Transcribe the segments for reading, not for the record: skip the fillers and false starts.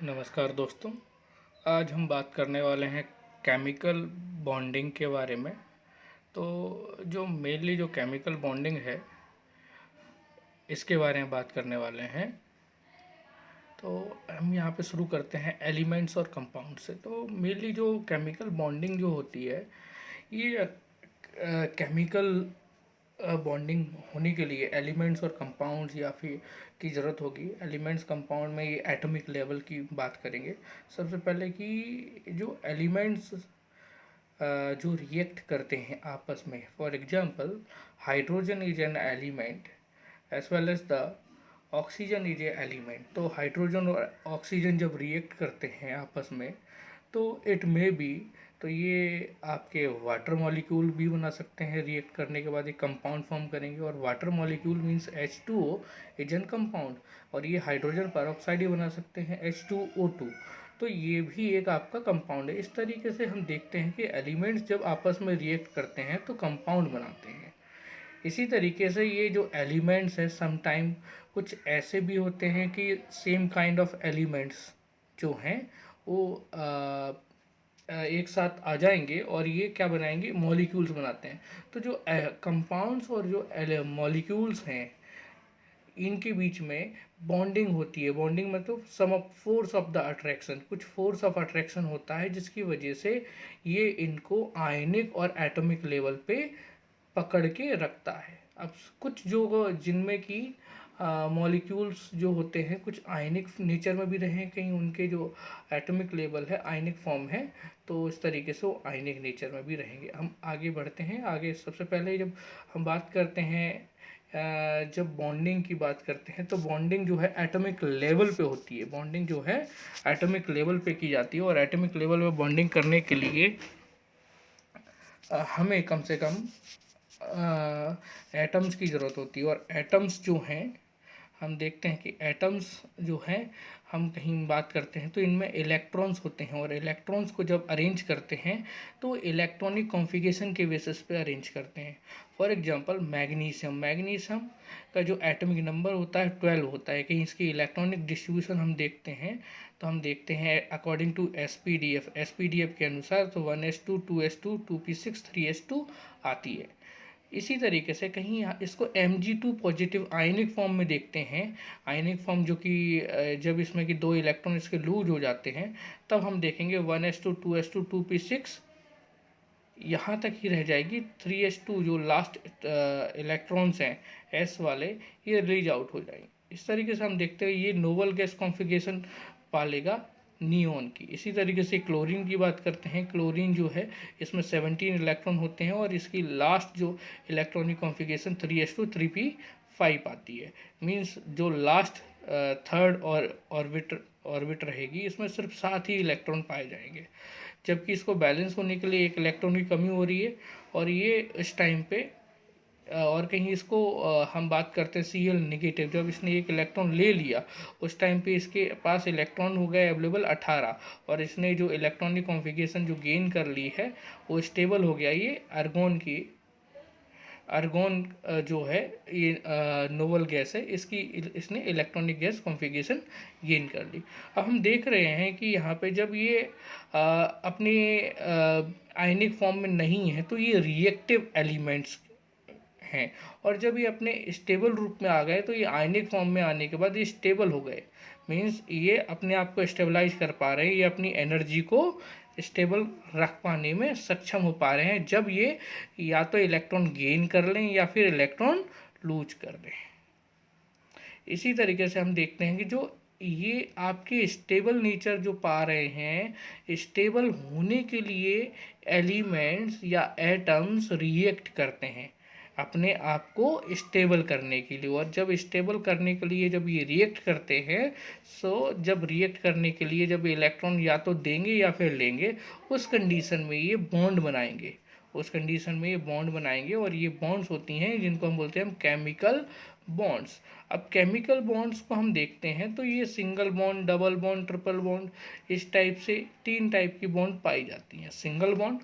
नमस्कार दोस्तों। आज हम बात करने वाले हैं केमिकल बॉन्डिंग के बारे में। तो जो मेनली जो केमिकल बॉन्डिंग है इसके बारे में बात करने वाले हैं। तो हम यहाँ पे शुरू करते हैं एलिमेंट्स और कंपाउंड से। तो मेनली जो केमिकल बॉन्डिंग जो होती है ये केमिकल बॉन्डिंग होने के लिए एलिमेंट्स और कंपाउंड्स या फिर की ज़रूरत होगी। एलिमेंट्स कंपाउंड में ये एटॉमिक लेवल की बात करेंगे। सबसे पहले कि जो एलिमेंट्स जो रिएक्ट करते हैं आपस में, for example hydrogen is an element as well as the oxygen is a element. तो हाइड्रोजन और ऑक्सीजन जब रिएक्ट करते हैं आपस में तो इट मे बी, तो ये आपके वाटर मॉलिक्यूल भी बना सकते हैं। रिएक्ट करने के बाद एक कंपाउंड फॉर्म करेंगे और water molecule means H2O is an compound. और ये हाइड्रोजन पेरोक्साइड ही बना सकते हैं H2O2। तो ये भी एक आपका कंपाउंड है। इस तरीके से हम देखते हैं कि एलिमेंट्स जब आपस में रिएक्ट करते हैं तो कंपाउंड बनाते हैं। इसी तरीके से ये जो एलिमेंट्स है समटाइम कुछ ऐसे भी होते हैं कि सेम काइंड ऑफ एलिमेंट्स जो हैं वो एक साथ आ जाएंगे और ये क्या बनाएंगे, मॉलिक्यूल्स बनाते हैं। तो जो कंपाउंड्स और जो मॉलिक्यूल्स हैं इनके बीच में बॉन्डिंग होती है। बॉन्डिंग मतलब sum of force of the attraction, कुछ फोर्स ऑफ अट्रैक्शन होता है जिसकी वजह से ये इनको आयनिक और एटॉमिक लेवल पे पकड़ के रखता है। अब कुछ जो जिनमें कि मॉलिक्यूल्स जो होते हैं कुछ आयनिक नेचर में भी रहें, कहीं उनके जो एटॉमिक लेवल है आयनिक फॉर्म है, तो इस तरीके से वो आयनिक नेचर में भी रहेंगे। हम आगे बढ़ते हैं। आगे सबसे पहले जब हम बात करते हैं जब बॉन्डिंग की बात करते हैं तो बॉन्डिंग जो है एटॉमिक लेवल पे होती है। बॉन्डिंग जो है एटॉमिक लेवल पे की जाती है और एटॉमिक लेवल पे बॉन्डिंग करने के लिए हमें कम से कम एटम्स की ज़रूरत होती है। और एटम्स जो हैं हम देखते हैं कि एटम्स जो हैं हम कहीं बात करते हैं तो इनमें इलेक्ट्रॉन्स होते हैं और इलेक्ट्रॉन्स को जब अरेंज करते हैं तो इलेक्ट्रॉनिक कॉन्फ़िगरेशन के बेसिस पे अरेंज करते हैं। फॉर एग्जांपल मैग्नीशियम, मैग्नीशियम का जो एटॉमिक नंबर होता है 12 होता है। कहीं इसकी इलेक्ट्रॉनिक डिस्ट्रीब्यूशन हम देखते हैं तो हम देखते हैं अकॉर्डिंग टू एसपीडीएफ के अनुसार तो 1s2 2s2 2p6 3s2 आती है। इसी तरीके से कहीं इसको Mg2 पॉजिटिव आयनिक फॉर्म में देखते हैं। आयनिक फॉर्म जो कि जब इसमें कि दो इलेक्ट्रॉन इसके लूज हो जाते हैं तब हम देखेंगे 1s2 2s2 2p6 यहाँ तक ही रह जाएगी। 3s2 जो लास्ट इलेक्ट्रॉन्स हैं S वाले ये रिलीज आउट हो जाएंगे। इस तरीके से हम देखते हैं ये नोबल गैस कॉन्फ़िगरेशन पालेगा नियोन की। इसी तरीके से क्लोरीन की बात करते हैं। क्लोरीन जो है इसमें 17 इलेक्ट्रॉन होते हैं और इसकी लास्ट जो इलेक्ट्रॉनिक कॉन्फ़िगरेशन 3s2 3p5 आती है। मींस जो लास्ट थर्ड और ऑर्बिट रहेगी इसमें सिर्फ 7 ही इलेक्ट्रॉन पाए जाएंगे, जबकि इसको बैलेंस होने के लिए एक इलेक्ट्रॉन की कमी हो रही है। और ये इस टाइम पे और कहीं इसको हम बात करते हैं Cl नेगेटिव, जब इसने एक इलेक्ट्रॉन ले लिया उस टाइम पे इसके पास इलेक्ट्रॉन हो गए अवेलेबल 18 और इसने जो इलेक्ट्रॉनिक कॉन्फ़िगरेशन जो गेन कर ली है वो स्टेबल हो गया। ये आर्गोन जो है ये नोबल गैस है, इसने इलेक्ट्रॉनिक गैस कॉन्फ़िगरेशन गेन कर ली। अब हम देख रहे हैं कि यहाँ पे जब ये अपने आयनिक फॉर्म में नहीं है तो ये रिएक्टिव एलिमेंट्स हैं। और जब ये अपने स्टेबल रूप में आ गए तो ये आयनिक फॉर्म में आने के बाद ये स्टेबल हो गए। मीन्स ये अपने आप को स्टेबलाइज कर पा रहे हैं, ये अपनी एनर्जी को स्टेबल रख पाने में सक्षम हो पा रहे हैं जब ये या तो इलेक्ट्रॉन गेन कर लें या फिर इलेक्ट्रॉन लूज कर लें। इसी तरीके से हम देखते हैं कि जो ये आपके स्टेबल नेचर जो पा रहे हैं, स्टेबल होने के लिए एलिमेंट्स या एटम्स रिएक्ट करते हैं अपने आप को स्टेबल करने के लिए। और जब स्टेबल करने के लिए जब ये रिएक्ट करते हैं जब रिएक्ट करने के लिए जब इलेक्ट्रॉन या तो देंगे या फिर लेंगे उस कंडीशन में ये बॉन्ड बनाएंगे। और ये बॉन्ड्स होती हैं जिनको हम बोलते हैं केमिकल बॉन्ड्स। अब केमिकल बॉन्ड्स को हम देखते हैं तो ये single bond, double bond, triple bond, इस टाइप से 3 टाइप की बॉन्ड पाई जाती हैं। सिंगल बॉन्ड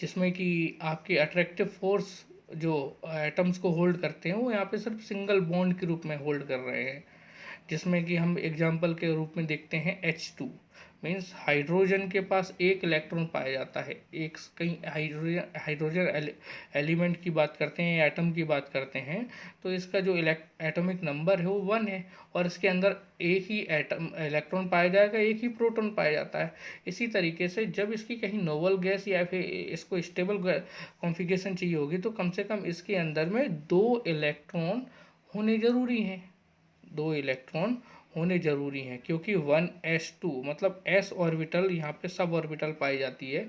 जिसमें कि आपके अट्रैक्टिव फोर्स जो एटम्स को होल्ड करते हैं वो यहाँ पे सिर्फ सिंगल बॉन्ड के रूप में होल्ड कर रहे हैं। जिसमें कि हम एग्जाम्पल के रूप में देखते हैं H2 मीन्स हाइड्रोजन के पास एक इलेक्ट्रॉन पाया जाता है। एक कहीं हाइड्रोजन एलिमेंट की बात करते हैं या एटम की बात करते हैं तो इसका जो एटॉमिक नंबर है वो 1 है और इसके अंदर एक ही एटम इलेक्ट्रॉन पाया जाएगा, एक ही प्रोटॉन पाया जाता है। इसी तरीके से जब इसकी कहीं नोवल गैस या फिर इसको स्टेबल कॉन्फ़िगरेशन चाहिए होगी तो कम से कम इसके अंदर में 2 इलेक्ट्रॉन होने ज़रूरी हैं, 2 इलेक्ट्रॉन होने ज़रूरी हैं, क्योंकि 1s2 मतलब s ऑर्बिटल यहाँ पे सब ऑर्बिटल पाई जाती है।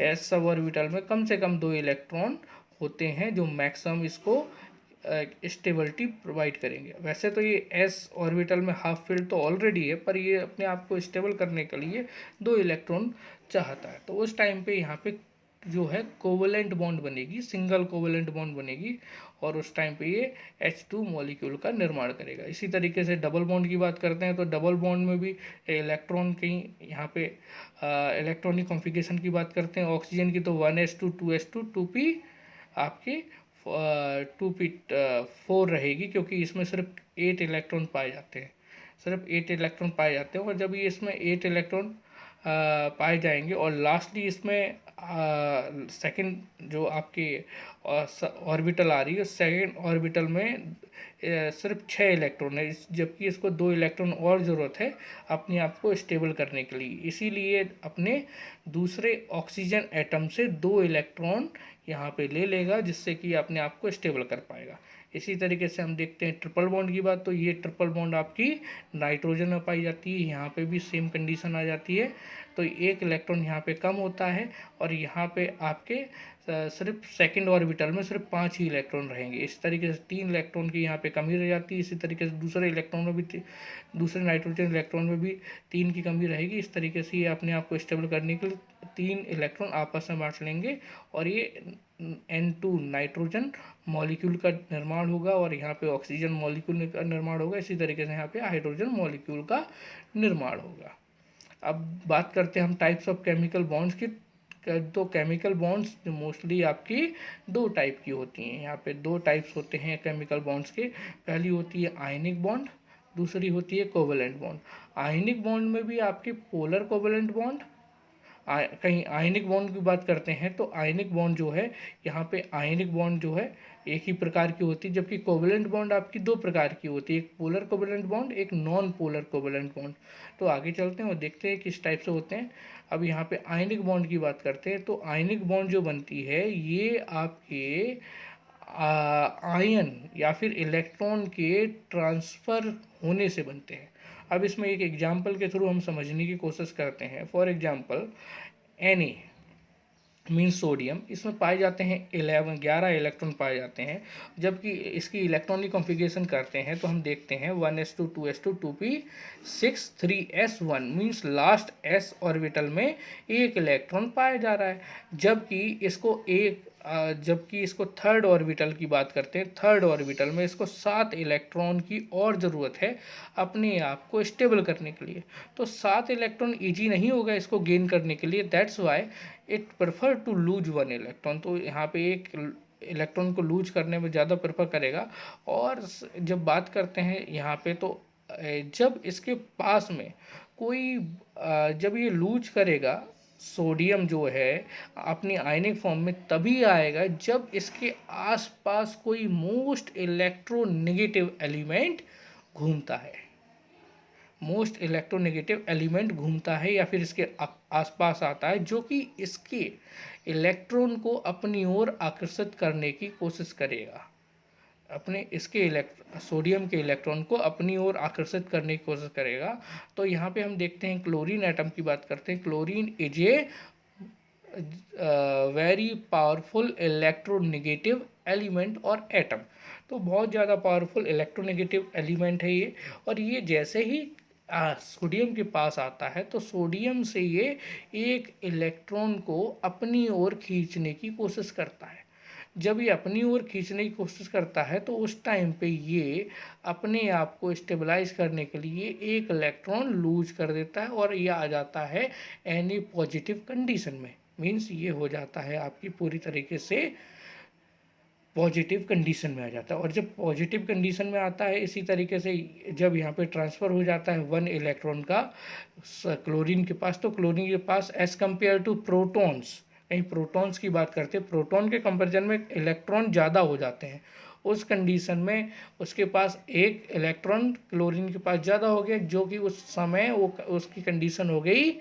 s सब ऑर्बिटल में कम से कम 2 इलेक्ट्रॉन होते हैं जो मैक्सिमम इसको स्टेबिलिटी प्रोवाइड करेंगे। वैसे तो ये s ऑर्बिटल में हाफ फिल्ड तो ऑलरेडी है, पर ये अपने आप को स्टेबल करने के लिए 2 इलेक्ट्रॉन चाहता है। तो उस टाइम पे यहाँ पे जो है कोवलेंट बॉन्ड बनेगी, सिंगल कोवलेंट बॉन्ड बनेगी और उस टाइम पे ये H2 मॉलिक्यूल का निर्माण करेगा। इसी तरीके से डबल बॉन्ड की बात करते हैं तो डबल बॉन्ड में भी इलेक्ट्रॉन कहीं यहाँ पे इलेक्ट्रॉनिक कॉन्फ़िगरेशन की बात करते हैं ऑक्सीजन की तो 1s2 2s2 2p आपके 2p4 रहेगी, क्योंकि इसमें सिर्फ 8 इलेक्ट्रॉन पाए जाते हैं, सिर्फ 8 इलेक्ट्रॉन पाए जाते हैं। और जब ये इसमें 8 इलेक्ट्रॉन पाए जाएंगे और लास्टली इसमें सेकंड जो आपकी ऑर्बिटल आ रही है, सेकंड ऑर्बिटल में सिर्फ 6 इलेक्ट्रॉन है, जबकि इसको 2 इलेक्ट्रॉन और ज़रूरत है अपने आप को स्टेबल करने के लिए। इसीलिए अपने दूसरे ऑक्सीजन एटम से 2 इलेक्ट्रॉन यहाँ पे ले लेगा, जिससे कि अपने आप को स्टेबल कर पाएगा। इसी तरीके से हम देखते हैं ट्रिपल बॉन्ड की बात, तो ये ट्रिपल बॉन्ड आपकी नाइट्रोजन में पाई जाती है। यहाँ पे भी सेम कंडीशन आ जाती है, तो एक इलेक्ट्रॉन यहाँ पे कम होता है और यहाँ पे आपके सिर्फ सेकंड ऑर्बिटल में सिर्फ 5 ही इलेक्ट्रॉन रहेंगे। इस तरीके से 3 इलेक्ट्रॉन की यहाँ पे कमी रह जाती है। इसी तरीके से दूसरे इलेक्ट्रॉन में भी दूसरे नाइट्रोजन इलेक्ट्रॉन में भी 3 की कमी रहेगी। इस तरीके से ये अपने आप को स्टेबल करने के लिए 3 इलेक्ट्रॉन आपस में बांट लेंगे और ये N2 नाइट्रोजन मॉलिक्यूल का निर्माण होगा और यहाँ पे ऑक्सीजन मॉलिक्यूल का निर्माण होगा। इसी तरीके से यहाँ पे हाइड्रोजन मॉलिक्यूल का निर्माण होगा। अब बात करते हैं हम टाइप्स ऑफ केमिकल बॉन्ड्स की। तो केमिकल बॉन्ड्स मोस्टली आपकी 2 टाइप की होती हैं। यहाँ पे 2 टाइप्स होते हैं केमिकल बॉन्ड्स के। पहली होती है आयनिक बॉन्ड, दूसरी होती है कोवलेंट बॉन्ड। आयनिक बॉन्ड में भी आपके पोलर कोवलेंट बॉन्ड, कहीं आयनिक बॉन्ड की बात करते हैं तो आयनिक बॉन्ड जो है यहाँ पे आयनिक बॉन्ड जो है एक ही प्रकार की होती है, जबकि कोवलेंट बॉन्ड आपकी 2 प्रकार की होती है, एक पोलर कोवलेंट बॉन्ड, एक नॉन पोलर कोवलेंट बॉन्ड। तो आगे चलते हैं और देखते हैं किस टाइप से होते हैं। अब यहाँ पे आयनिक बॉन्ड की बात करते हैं तो आयनिक बॉन्ड जो बनती है ये आपके आयन या फिर इलेक्ट्रॉन के ट्रांसफ़र होने से बनते हैं। अब इसमें एक एग्जाम्पल के थ्रू हम समझने की कोशिश करते हैं। For example Na means sodium, इसमें पाए जाते हैं 11 इलेक्ट्रॉन पाए जाते हैं। जबकि इसकी इलेक्ट्रॉनिक कॉन्फ़िगरेशन करते हैं तो हम देखते हैं 1s2 2s2 2p6 3s1 means last s orbital में एक इलेक्ट्रॉन पाया जा रहा है। जबकि इसको थर्ड ऑर्बिटल की बात करते हैं, थर्ड ऑर्बिटल में इसको 7 इलेक्ट्रॉन की और ज़रूरत है अपने आप को स्टेबल करने के लिए। तो 7 इलेक्ट्रॉन ईजी नहीं होगा इसको गेन करने के लिए, that's why it prefer to lose 1 electron. तो यहाँ पे एक इलेक्ट्रॉन को लूज करने में ज़्यादा प्रेफर करेगा। और जब बात करते हैं यहाँ पे तो जब इसके पास में कोई जब ये लूज करेगा सोडियम जो है अपनी आयनिक फॉर्म में तभी आएगा जब इसके आसपास कोई मोस्ट इलेक्ट्रोनेगेटिव एलिमेंट घूमता है, मोस्ट इलेक्ट्रोनेगेटिव एलिमेंट घूमता है या फिर इसके आसपास आता है, जो कि इसके इलेक्ट्रॉन को अपनी ओर आकर्षित करने की कोशिश करेगा, अपने इसके सोडियम के इलेक्ट्रॉन को अपनी ओर आकर्षित करने की कोशिश करेगा। तो यहाँ पे हम देखते हैं क्लोरीन एटम की बात करते हैं। Chlorine is a very powerful electronegative element और एटम। तो बहुत ज़्यादा पावरफुल इलेक्ट्रोनेगेटिव एलिमेंट है ये। और ये जैसे ही सोडियम के पास आता है तो सोडियम से ये एक इलेक्ट्रॉन को अपनी ओर खींचने की कोशिश करता है। जब ये अपनी ओर खींचने की कोशिश करता है तो उस टाइम पे ये अपने आप को स्टेबलाइज करने के लिए एक इलेक्ट्रॉन लूज कर देता है और ये आ जाता है एनी पॉजिटिव कंडीशन में। मीन्स ये हो जाता है आपकी पूरी तरीके से पॉजिटिव कंडीशन में आ जाता है। और जब पॉजिटिव कंडीशन में आता है, इसी तरीके से जब यहाँ पे ट्रांसफ़र हो जाता है 1 इलेक्ट्रॉन का क्लोरीन के पास, तो क्लोरीन के पास एज़ कम्पेयर टू प्रोटॉन्स, कहीं प्रोटॉन्स की बात करते हैं, प्रोटॉन के कंपेरिजन में इलेक्ट्रॉन ज़्यादा हो जाते हैं। उस कंडीशन में उसके पास एक इलेक्ट्रॉन क्लोरीन के पास ज़्यादा हो गया, जो कि उस समय वो उसकी कंडीशन हो गई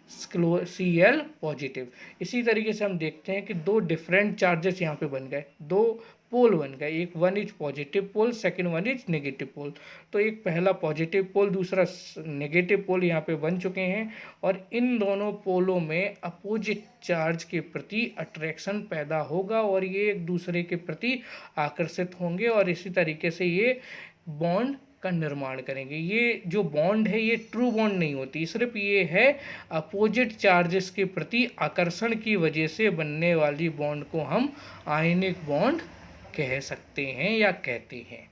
Cl पॉजिटिव। इसी तरीके से हम देखते हैं कि दो डिफरेंट चार्जेस यहाँ पे बन गए, दो पोल बन गए, एक one is positive pole, second one is negative pole. तो एक पहला पॉजिटिव पोल, दूसरा नेगेटिव पोल यहाँ पे बन चुके हैं, और इन दोनों पोलों में अपोजिट चार्ज के प्रति अट्रैक्शन पैदा होगा और ये एक दूसरे के प्रति आकर्षित होंगे, और इसी तरीके से ये बॉन्ड का निर्माण करेंगे। ये जो बॉन्ड है ये ट्रू बॉन्ड नहीं होती, सिर्फ ये है अपोजिट चार्जेस के प्रति आकर्षण की वजह से बनने वाली बॉन्ड को हम आयनिक बॉन्ड कह सकते हैं या कहते हैं।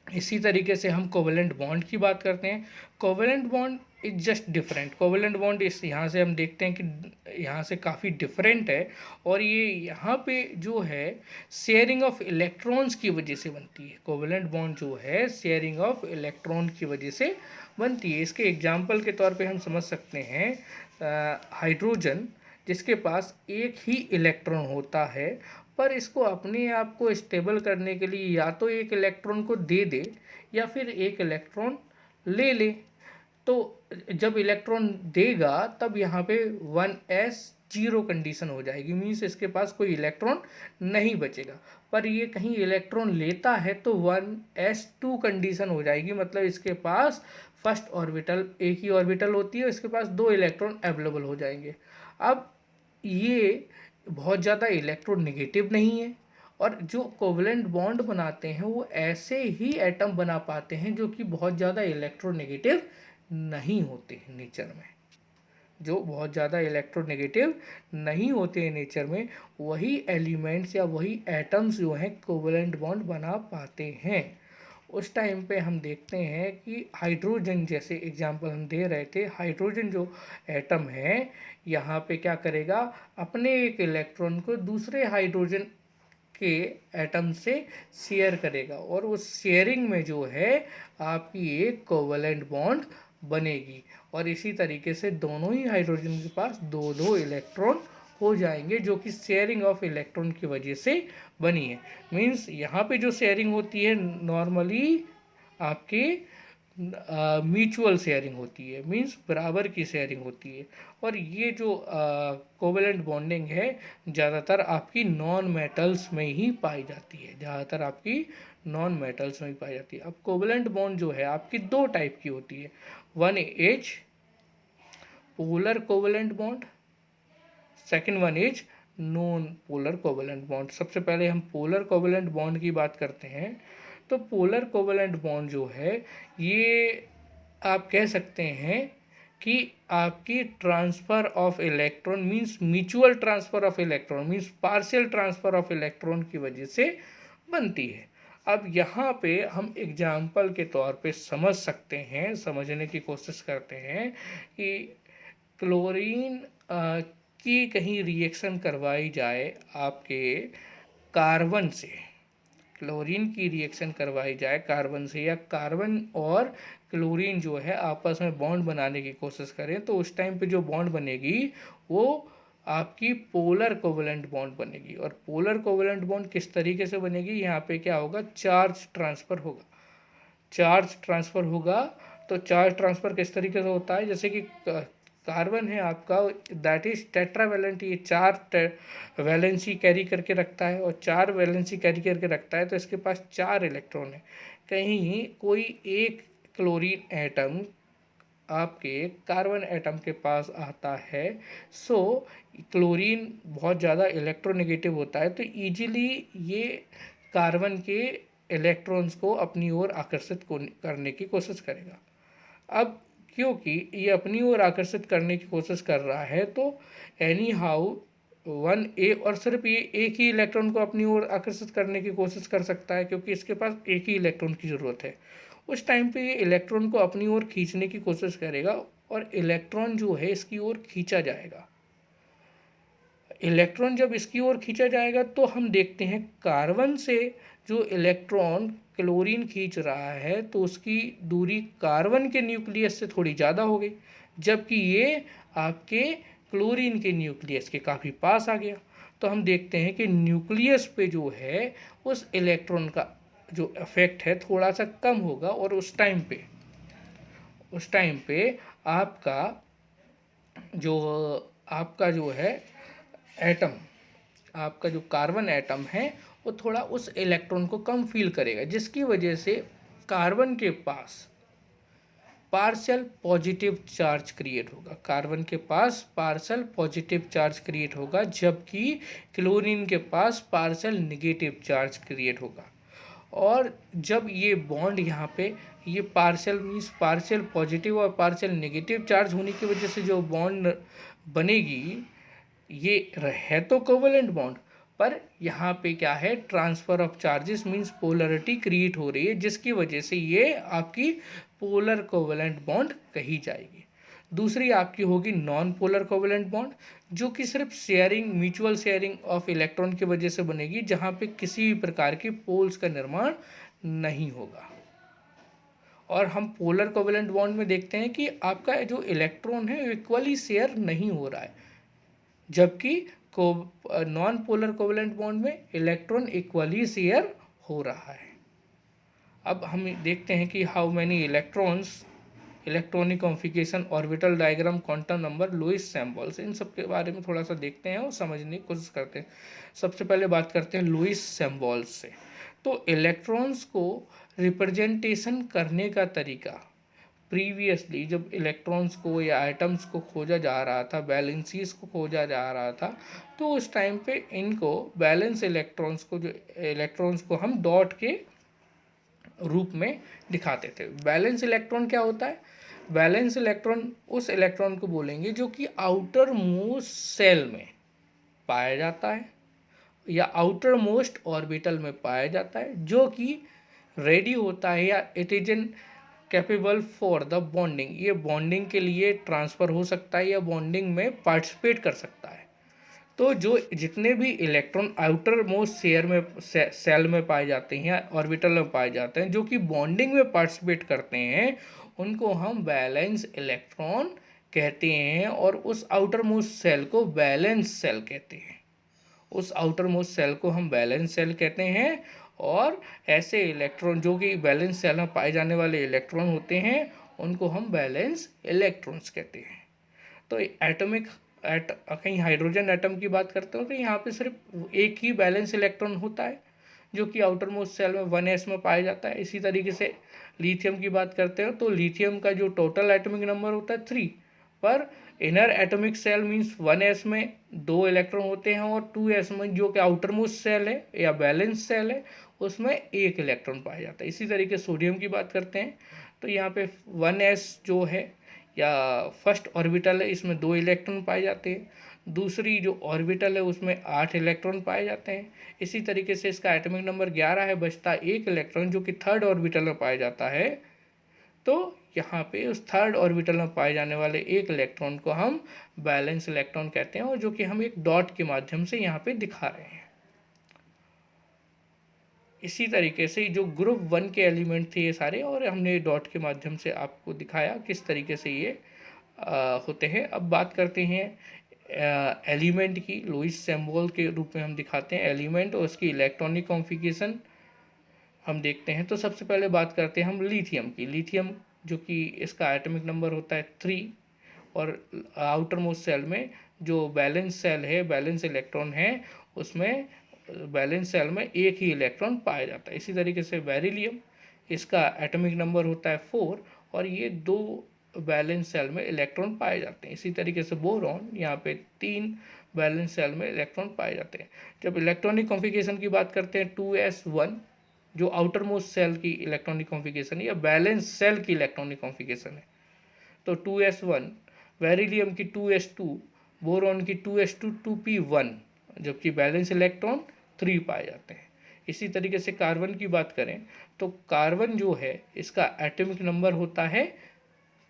इसी तरीके से हम कोवेलेंट बॉन्ड की बात करते हैं। Covalent bond is just different. Covalent bond इस यहाँ से हम देखते हैं कि यहाँ से काफ़ी डिफरेंट है, और ये यहाँ पे जो है शेयरिंग ऑफ इलेक्ट्रॉन्स की वजह से बनती है। कोवेलेंट बॉन्ड जो है शेयरिंग ऑफ इलेक्ट्रॉन की वजह से बनती है। इसके एग्जाम्पल के तौर पे हम समझ सकते हैं हाइड्रोजन, जिसके पास एक ही इलेक्ट्रॉन होता है, पर इसको अपने आप को स्टेबल करने के लिए या तो एक इलेक्ट्रॉन को दे दे या फिर एक इलेक्ट्रॉन ले ले। तो जब इलेक्ट्रॉन देगा तब यहाँ पे 1s 0 कंडीशन हो जाएगी, मीन्स इसके पास कोई इलेक्ट्रॉन नहीं बचेगा। पर ये कहीं इलेक्ट्रॉन लेता है तो 1s2 कंडीशन हो जाएगी, मतलब इसके पास फर्स्ट ऑर्बिटल, एक ही ऑर्बिटल होती है, इसके पास 2 इलेक्ट्रॉन अवेलेबल हो जाएंगे। अब ये बहुत ज़्यादा इलेक्ट्रोनेगेटिव नहीं है, और जो कोवेलेंट बॉन्ड बनाते हैं वो ऐसे ही एटम बना पाते हैं जो कि बहुत ज़्यादा इलेक्ट्रोनेगेटिव नहीं होते हैं नेचर में। जो बहुत ज़्यादा इलेक्ट्रोनेगेटिव नहीं होते हैं नेचर में, वही एलिमेंट्स या वही एटम्स जो हैं कोवेलेंट बॉन्ड बना पाते हैं। उस टाइम पे हम देखते हैं कि हाइड्रोजन, जैसे एग्जांपल हम दे रहे थे, हाइड्रोजन जो एटम है यहाँ पे क्या करेगा, अपने एक इलेक्ट्रॉन को दूसरे हाइड्रोजन के एटम से शेयर करेगा, और उस शेयरिंग में जो है आपकी एक कोवेलेंट बॉन्ड बनेगी, और इसी तरीके से दोनों ही हाइड्रोजन के पास दो दो इलेक्ट्रॉन हो जाएंगे, जो कि शेयरिंग ऑफ इलेक्ट्रॉन की वजह से बनी है। मींस यहाँ पे जो शेयरिंग होती है नॉर्मली आपके म्यूचुअल शेयरिंग होती है, मींस बराबर की शेयरिंग होती है। और ये जो कोवेलेंट बॉन्डिंग है ज़्यादातर आपकी नॉन मेटल्स में ही पाई जाती है, ज़्यादातर आपकी नॉन मेटल्स में ही पाई जाती है। अब कोवेलेंट बॉन्ड जो है आपकी दो टाइप की होती है, one is polar covalent bond, second one is non polar covalent bond. सबसे पहले हम पोलर कोवेलेंट बॉन्ड की बात करते हैं। तो पोलर कोवेलेंट बॉन्ड जो है ये आप कह सकते हैं कि आपकी transfer of electron means mutual transfer of electron means partial transfer of electron की वजह से बनती है। अब यहाँ पे हम एग्जाम्पल के तौर पे समझ सकते हैं, समझने की कोशिश करते हैं कि क्लोरीन की कहीं रिएक्शन करवाई जाए आपके कार्बन से, क्लोरीन की रिएक्शन करवाई जाए कार्बन से, या कार्बन और क्लोरीन जो है आपस में बॉन्ड बनाने की कोशिश करें, तो उस टाइम पे जो बॉन्ड बनेगी वो आपकी पोलर कोवेलेंट बॉन्ड बनेगी। और पोलर कोवेलेंट बॉन्ड किस तरीके से बनेगी, यहाँ पे क्या होगा, चार्ज ट्रांसफ़र होगा। चार्ज ट्रांसफ़र होगा तो चार्ज ट्रांसफ़र किस तरीके से होता है, जैसे कि कार्बन है आपका, दैट इज टेट्रावैलेंट, ये 4 वैलेंसी कैरी करके रखता है, और 4 वैलेंसी कैरी करके रखता है, तो इसके पास 4 इलेक्ट्रॉन है। कहीं कोई एक क्लोरीन एटम आपके कार्बन एटम के पास आता है, सो क्लोरीन बहुत ज़्यादा इलेक्ट्रोनेगेटिव होता है, तो ईजिली ये कार्बन के इलेक्ट्रॉन्स को अपनी ओर आकर्षित करने की कोशिश करेगा। अब क्योंकि ये अपनी ओर आकर्षित करने की कोशिश कर रहा है, तो एनी हाउ 1a, और सिर्फ ये एक ही इलेक्ट्रॉन को अपनी ओर आकर्षित करने की कोशिश कर सकता है, क्योंकि इसके पास एक ही इलेक्ट्रॉन की ज़रूरत है। उस टाइम पे ये इलेक्ट्रॉन को अपनी ओर खींचने की कोशिश करेगा, और इलेक्ट्रॉन जो है इसकी ओर खींचा जाएगा। इलेक्ट्रॉन जब इसकी ओर खींचा जाएगा तो हम देखते हैं कार्बन से जो इलेक्ट्रॉन क्लोरीन खींच रहा है तो उसकी दूरी कार्बन के न्यूक्लियस से थोड़ी ज़्यादा हो गई, जबकि ये आपके क्लोरीन के न्यूक्लियस के काफ़ी पास आ गया। तो हम देखते हैं कि न्यूक्लियस पे जो है उस इलेक्ट्रॉन का जो इफेक्ट है थोड़ा सा कम होगा, और उस टाइम पे आपका जो है एटम, आपका जो कार्बन एटम है वो थोड़ा उस इलेक्ट्रॉन को कम फील करेगा, जिसकी वजह से कार्बन के पास पार्शियल पॉजिटिव चार्ज क्रिएट होगा। कार्बन के पास पार्शियल पॉजिटिव चार्ज क्रिएट होगा, जबकि क्लोरीन के पास पार्शियल निगेटिव चार्ज क्रिएट होगा। और जब ये बॉन्ड यहाँ पे ये पार्शियल मीन्स पार्शियल पॉजिटिव और पार्शियल नेगेटिव चार्ज होने की वजह से जो बॉन्ड बनेगी, ये है तो कोवेलेंट बॉन्ड, पर यहाँ पे क्या है, transfer of charges means polarity create हो रही है, जिसकी वजह से ये आपकी पोलर कोवेलेंट बॉन्ड कही जाएगी। दूसरी आपकी होगी नॉन पोलर कोवेलेंट बॉन्ड, जो कि सिर्फ sharing, mutual sharing of electron की वजह से बनेगी, जहाँ पे किसी भी प्रकार की पोल्स का निर्माण नहीं होगा। और हम पोलर कोवेलेंट बॉन्ड में देखते हैं कि आपका जो इलेक्ट्रॉन है इक्वली शेयर नहीं हो रहा है, जबकि नॉन पोलर कोवेलेंट बॉन्ड में इलेक्ट्रॉन इक्वली शेयर हो रहा है। अब हम देखते हैं कि how many electrons, electronic configuration, orbital diagram, quantum number, Lewis samples, इन सब के बारे में थोड़ा सा देखते हैं और समझने की कोशिश करते हैं। सबसे पहले बात करते हैं लुईस सैम्पल्स से। तो इलेक्ट्रॉन्स को रिप्रेजेंटेशन करने का तरीका, प्रीवियसली जब इलेक्ट्रॉन्स को या आइटम्स को खोजा जा रहा था, बैलेंसीज को खोजा जा रहा था, तो उस टाइम पे इनको बैलेंस इलेक्ट्रॉन्स को हम डॉट के रूप में दिखाते थे। बैलेंस इलेक्ट्रॉन क्या होता है? बैलेंस इलेक्ट्रॉन उस इलेक्ट्रॉन को बोलेंगे जो कि आउटर मोस्ट सेल में पाया जाता है या आउटर मोस्ट ऑर्बिटल में पाया जाता है, जो कि रेडी होता है या it is an capable for the bonding, ये बॉन्डिंग के लिए ट्रांसफ़र हो सकता है या बॉन्डिंग में पार्टिसिपेट कर सकता है। तो जो जितने भी इलेक्ट्रॉन आउटर मोस्ट सेल में पाए जाते हैं या ऑर्बिटल में पाए जाते हैं, जो कि बॉन्डिंग में पार्टिसिपेट करते हैं, उनको हम बैलेंस इलेक्ट्रॉन कहते हैं। और उस आउटर मोस्ट सेल को बैलेंस सेल कहते हैं, उस आउटर मोस्ट सेल को हम बैलेंस सेल कहते हैं। और ऐसे इलेक्ट्रॉन जो कि बैलेंस सेल में पाए जाने वाले इलेक्ट्रॉन होते हैं, उनको हम बैलेंस इलेक्ट्रॉन्स कहते हैं। तो कहीं हाइड्रोजन एटम की बात करते हो तो यहाँ पे सिर्फ एक ही बैलेंस इलेक्ट्रॉन होता है, जो कि आउटर मोस्ट सेल में 1s में पाया जाता है। इसी तरीके से लिथियम की बात करते हो तो लिथियम का जो टोटल एटॉमिक नंबर होता है 3, पर inner atomic cell means 1s में 2 इलेक्ट्रॉन होते हैं, और 2s में जो कि आउटर मोस्ट सेल है या बैलेंस सेल है, उसमें 1 इलेक्ट्रॉन पाया जाता है। इसी तरीके सोडियम की बात करते हैं तो यहाँ पे 1s जो है या फर्स्ट ऑर्बिटल है, इसमें 2 इलेक्ट्रॉन पाए जाते हैं। दूसरी जो ऑर्बिटल है उसमें 8 इलेक्ट्रॉन पाए जाते हैं। इसी तरीके से इसका एटॉमिक नंबर 11 है, बचता 1 इलेक्ट्रॉन जो कि थर्ड ऑर्बिटल में पाया जाता है। तो यहाँ पे उस थर्ड ऑर्बिटल में पाए जाने वाले 1 इलेक्ट्रॉन को हम बैलेंस इलेक्ट्रॉन कहते हैं, और जो कि हम एक डॉट के माध्यम से यहाँ पे दिखा रहे हैं। इसी तरीके से जो ग्रुप 1 के एलिमेंट थे ये सारे, और हमने डॉट के माध्यम से आपको दिखाया किस तरीके से ये होते हैं। अब बात करते हैं एलिमेंट की। लुईस सिंबल के रूप में हम दिखाते हैं एलिमेंट और उसकी इलेक्ट्रॉनिक कॉन्फ़िगरेशन हम देखते हैं। तो सबसे पहले बात करते हैं हम लिथियम की। लिथियम जो कि इसका एटॉमिक नंबर होता है 3, और आउटर मोस्ट सेल में जो बैलेंस सेल है, बैलेंस इलेक्ट्रॉन है, उसमें बैलेंस सेल में 1 ही इलेक्ट्रॉन पाया जाता है। इसी तरीके से बेरिलियम, इसका एटॉमिक नंबर होता है 4, और ये 2 बैलेंस सेल में इलेक्ट्रॉन पाए जाते हैं। इसी तरीके से बोरॉन, यहाँ पे 3 बैलेंस सेल में इलेक्ट्रॉन पाए जाते हैं। जब इलेक्ट्रॉनिक कॉन्फ़िगरेशन की बात करते हैं 2s1 जो आउटर मोस्ट सेल की इलेक्ट्रॉनिक कॉन्फ़िगरेशन है या बैलेंस सेल की इलेक्ट्रॉनिक कॉन्फ़िगरेशन है, तो 2s1, बेरिलियम की 2s2, बोरॉन की 2s2 2p1, जबकि बैलेंस इलेक्ट्रॉन 3 पाए जाते हैं। इसी तरीके से कार्बन की बात करें तो कार्बन जो है इसका एटॉमिक नंबर होता है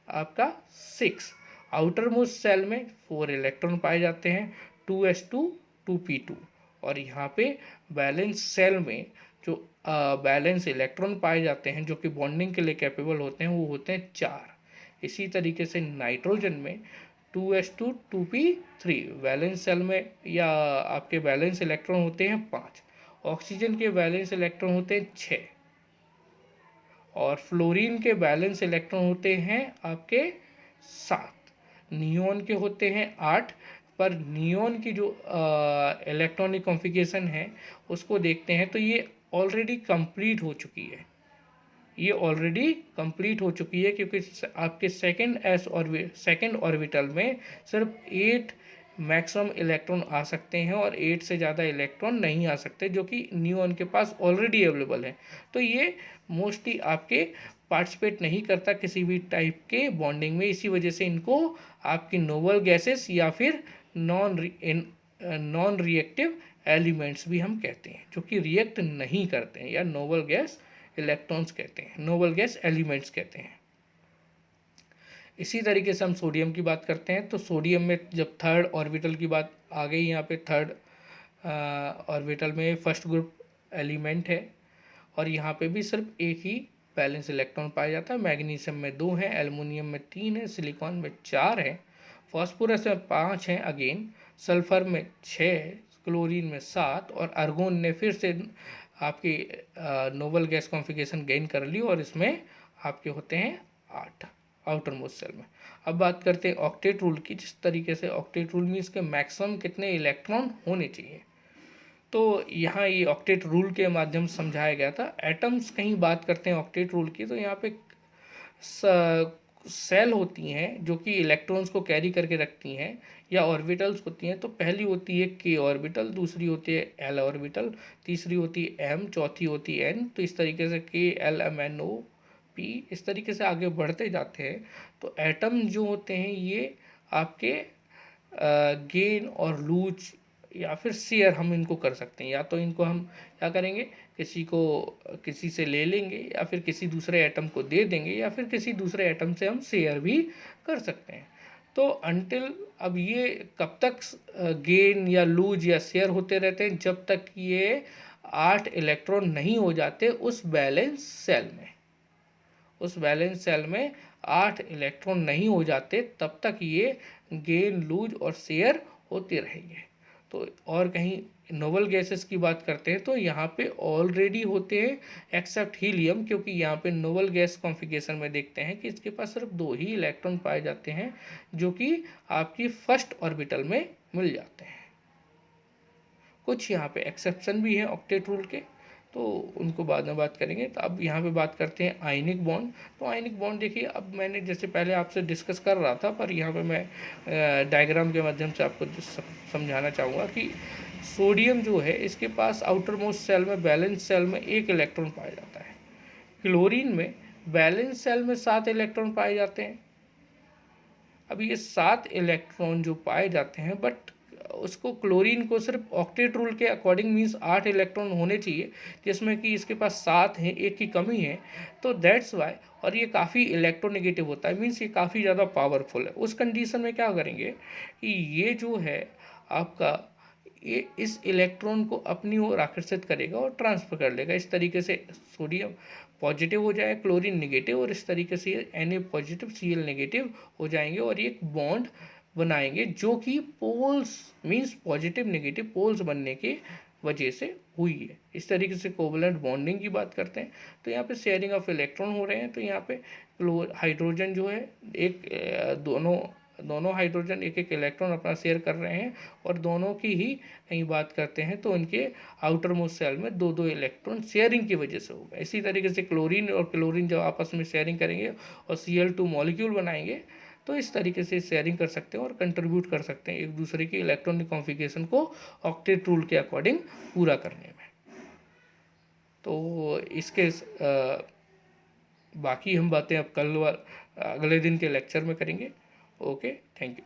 आपका 6। आउटर मोस्ट सेल में 4 इलेक्ट्रॉन पाए जाते हैं। 2s2 2p2। और यहाँ पे बैलेंस सेल में जो बैलेंस इलेक्ट्रॉन पाए जाते हैं जो कि बॉन्डिंग के लिए कैपेबल होते हैं वो होते हैं 4। इसी तरीके से नाइट्रोजन में 2s2 2p3 वैलेंस सेल में या आपके बैलेंस इलेक्ट्रॉन होते हैं 5। ऑक्सीजन के बैलेंस इलेक्ट्रॉन होते हैं 6 और फ्लोरीन के बैलेंस इलेक्ट्रॉन होते हैं आपके 7। नियोन के होते हैं 8। पर नियोन की जो इलेक्ट्रॉनिक कॉन्फ़िगरेशन है उसको देखते हैं तो ये ऑलरेडी कंप्लीट हो चुकी है, ये ऑलरेडी कंप्लीट हो चुकी है क्योंकि आपके सेकेंड ऑर्बिटल में सिर्फ 8 मैक्सिमम इलेक्ट्रॉन आ सकते हैं और 8 से ज़्यादा इलेक्ट्रॉन नहीं आ सकते जो कि न्यूऑन के पास ऑलरेडी अवेलेबल है। तो ये मोस्टली आपके पार्टिसिपेट नहीं करता किसी भी टाइप के बॉन्डिंग में, इसी वजह से इनको आपकी नोबल गैसेस या फिर नॉन रिएक्टिव एलिमेंट्स भी हम कहते हैं जो कि रिएक्ट नहीं करते हैं, या नोबल गैस इलेक्ट्रॉन्स कहते हैं, नोबल गैस एलिमेंट्स कहते हैं। इसी तरीके से हम सोडियम की बात करते हैं तो सोडियम में जब थर्ड ऑर्बिटल की बात आ गई, यहाँ पे थर्ड ऑर्बिटल में फर्स्ट ग्रुप एलिमेंट है और यहाँ पे भी सिर्फ एक ही बैलेंस इलेक्ट्रॉन पाया जाता है। मैग्नीशियम में 2 हैं, एल्युमिनियम में 3 है, सिलिकॉन में 4 है, फॉस्फोरस में 5 हैं अगेन, सल्फर में 6 है, क्लोरीन में 7 और आर्गोन ने फिर से आपकी नोबल गैस कॉन्फ़िगरेशन गेन कर ली और इसमें आपके होते हैं 8 आउटर मोस्ट सेल में। अब बात करते हैं ऑक्टेट रूल की, जिस तरीके से ऑक्टेट रूल में इसके मैक्सिमम कितने इलेक्ट्रॉन होने चाहिए। तो यहाँ ये ऑक्टेट रूल के माध्यम से समझाया गया था। एटम्स कहीं बात करते हैं ऑक्टेट रूल की तो यहाँ पे सेल होती हैं जो कि इलेक्ट्रॉन्स को कैरी करके रखती हैं या ऑर्बिटल्स होती हैं। तो पहली होती है k ऑर्बिटल, दूसरी होती है l ऑर्बिटल, तीसरी होती है m, चौथी होती है n। तो इस तरीके से k l m n o p इस तरीके से आगे बढ़ते जाते हैं। तो एटम जो होते हैं ये आपके गेन और लूज या फिर शेयर हम इनको कर सकते हैं, या तो इनको हम क्या करेंगे किसी से ले लेंगे या फिर किसी दूसरे एटम को दे देंगे या फिर किसी दूसरे एटम से हम शेयर भी कर सकते हैं। तो अंटिल अब ये कब तक गेन या लूज या शेयर होते रहते हैं, जब तक ये 8 इलेक्ट्रॉन नहीं हो जाते उस बैलेंस सेल में 8 इलेक्ट्रॉन नहीं हो जाते तब तक ये गेन लूज और शेयर होते रहेंगे। तो और कहीं नोबल गैसेस की बात करते हैं तो यहाँ पे ऑलरेडी होते हैं एक्सेप्ट हीलियम, क्योंकि यहाँ पे नोबल गैस कॉन्फ़िगरेशन में देखते हैं कि इसके पास सिर्फ 2 ही इलेक्ट्रॉन पाए जाते हैं जो कि आपकी फर्स्ट ऑर्बिटल में मिल जाते हैं। कुछ यहाँ पे एक्सेप्शन भी हैं ऑक्टेट रूल के, तो उनको बाद में बात करेंगे। तो अब यहाँ पे बात करते हैं आयनिक बॉन्ड। तो आयनिक बॉन्ड देखिए, अब मैंने जैसे पहले आपसे डिस्कस कर रहा था पर यहाँ पे मैं डायग्राम के माध्यम से आपको समझाना चाहूँगा कि सोडियम जो है इसके पास आउटर मोस्ट सेल में बैलेंस सेल में 1 इलेक्ट्रॉन पाया जाता है। क्लोरीन में बैलेंस सेल में 7 इलेक्ट्रॉन पाए जाते हैं। अब ये 7 इलेक्ट्रॉन जो पाए जाते हैं बट उसको क्लोरीन को सिर्फ ऑक्टेट रूल के अकॉर्डिंग मीन्स 8 इलेक्ट्रॉन होने चाहिए, जिसमें कि इसके पास 7 हैं, एक की कमी है। तो दैट्स वाई, और ये काफ़ी इलेक्ट्रोनेगेटिव होता है, मीन्स ये काफ़ी ज़्यादा पावरफुल है। उस कंडीशन में क्या करेंगे कि ये जो है आपका ये इस इलेक्ट्रॉन को अपनी ओर आकर्षित करेगा और ट्रांसफर कर लेगा। इस तरीके से सोडियम पॉजिटिव हो जाए, क्लोरीन नेगेटिव, और इस तरीके से Na पॉजिटिव Cl नेगेटिव हो जाएंगे और एक बॉन्ड बनाएंगे जो कि poles means positive negative poles बनने के वजह से हुई है। इस तरीके से कोवलेंट बॉन्डिंग की बात करते हैं तो यहाँ पे शेयरिंग ऑफ इलेक्ट्रॉन हो रहे हैं। तो यहाँ पे हाइड्रोजन जो है दोनों हाइड्रोजन एक एक इलेक्ट्रॉन अपना शेयर कर रहे हैं और दोनों की ही कहीं बात करते हैं तो इनके आउटर मोस्ट सेल में 2-2 इलेक्ट्रॉन शेयरिंग की वजह से होगा। इसी तरीके से क्लोरीन और क्लोरीन जब आपस में शेयरिंग करेंगे और Cl2 मॉलिक्यूल बनाएंगे तो इस तरीके से शेयरिंग कर सकते हैं और कंट्रीब्यूट कर सकते हैं एक दूसरे की इलेक्ट्रॉनिक कॉन्फ़िगरेशन को ऑक्टेट रूल के अकॉर्डिंग पूरा करने में। तो इसके बाकी हम बातें अब अगले दिन के लेक्चर में करेंगे। Okay, thank you.